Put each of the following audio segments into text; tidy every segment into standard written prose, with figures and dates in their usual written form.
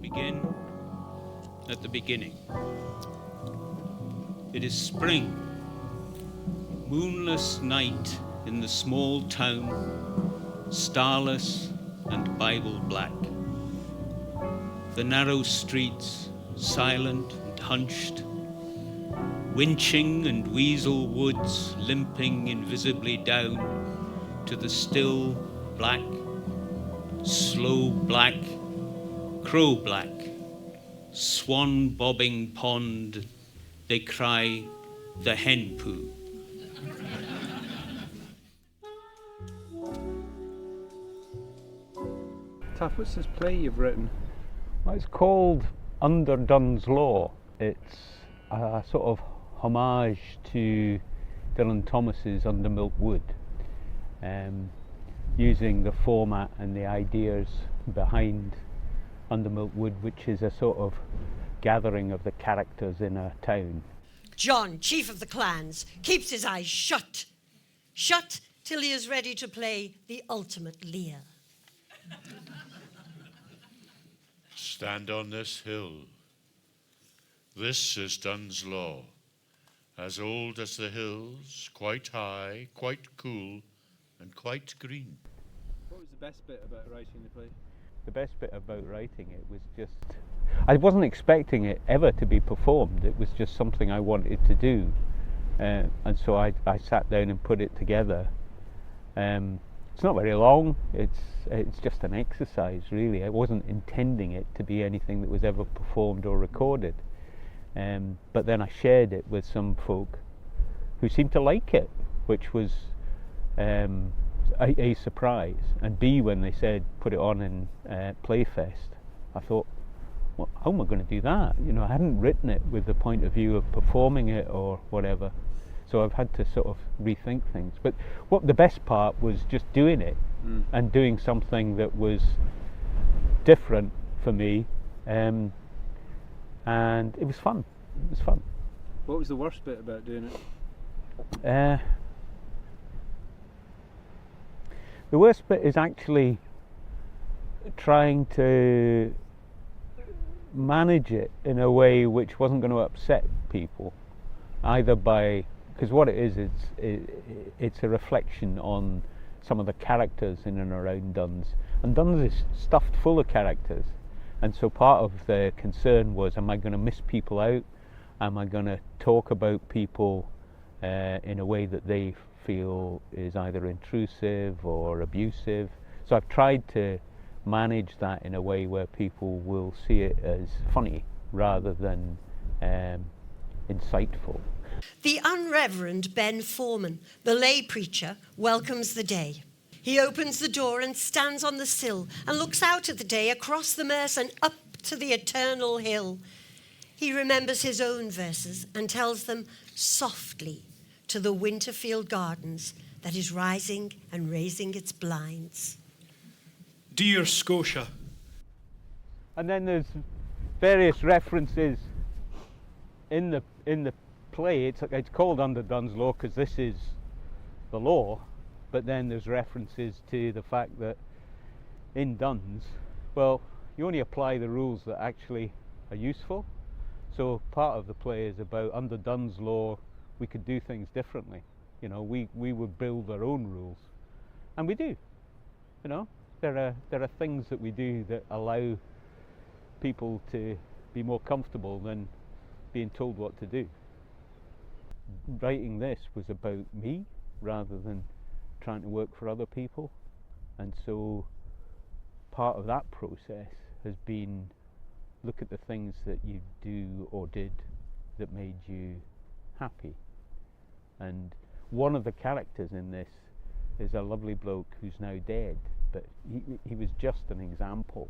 begin at the beginning. It is spring, moonless night in the small town, starless and Bible black. The narrow streets, silent and hunched, winching and weasel woods limping invisibly down to the still black, slow black, crow black, swan bobbing pond. They cry the hen poo. Taff, what's this play you've written? Well, it's called Under Dunn's Law. It's a sort of homage to Dylan Thomas's Under Milk Wood, using the format and the ideas behind Under Milk Wood, which is a sort of gathering of the characters in a town. John, chief of the clans, keeps his eyes shut. Shut till he is ready to play the ultimate Lear. Stand on this hill. This is Dunn's Law, as old as the hills, quite high, quite cool, and quite green. What was the best bit about writing the play? The best bit about writing it was just, I wasn't expecting it ever to be performed. It was just something I wanted to do, and so I sat down and put it together. It's not very long. It's just an exercise, really. I wasn't intending it to be anything that was ever performed or recorded. But then I shared it with some folk who seemed to like it, which was A, surprise, and B, when they said put it on in Playfest, I thought, well, how am I going to do that? You know, I hadn't written it with the point of view of performing it or whatever, so I've had to sort of rethink things. But what the best part was just doing it and doing something that was different for me, and it was fun. It was fun. What was the worst bit about doing it? The worst bit is actually trying to manage it in a way which wasn't going to upset people, either by, because what it is, it's a reflection on some of the characters in and around Duns, and Duns is stuffed full of characters, and so part of the concern was, am I going to miss people out? Am I going to talk about people in a way that they feel is either intrusive or abusive? So I've tried to manage that in a way where people will see it as funny rather than insightful. The Unreverend Ben Foreman, the lay preacher, welcomes the day. He opens the door and stands on the sill and looks out at the day across the Merse and up to the eternal hill. He remembers his own verses and tells them softly to the Winterfield Gardens that is rising and raising its blinds. Dear Scotia. And then there's various references in the play. It's called Under Dunn's Law because this is the law, but then there's references to the fact that in Duns, well, you only apply the rules that actually are useful. So part of the play is about under Dunn's Law we could do things differently. You know, we would build our own rules, and we do. You know, there are things that we do that allow people to be more comfortable than being told what to do. Writing this was about me rather than trying to work for other people, and so part of that process has been look at the things that you do or did that made you happy. And one of the characters in this is a lovely bloke who's now dead, but he was just an example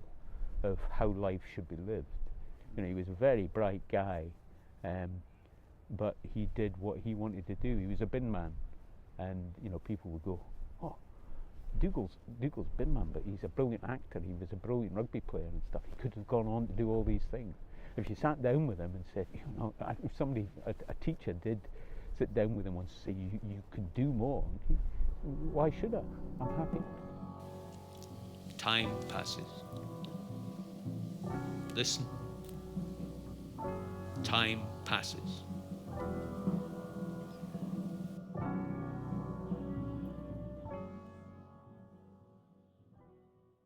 of how life should be lived. You know, he was a very bright guy, but he did what he wanted to do. He was a bin man, and you know, people would go, "Oh, Dougal's bin man, but he's a brilliant actor. He was a brilliant rugby player and stuff. He could have gone on to do all these things." If you sat down with him and said, you know, if somebody, a teacher did sit down with him once and say, you could do more, why should I? I'm happy. Time passes. listen. Time passes.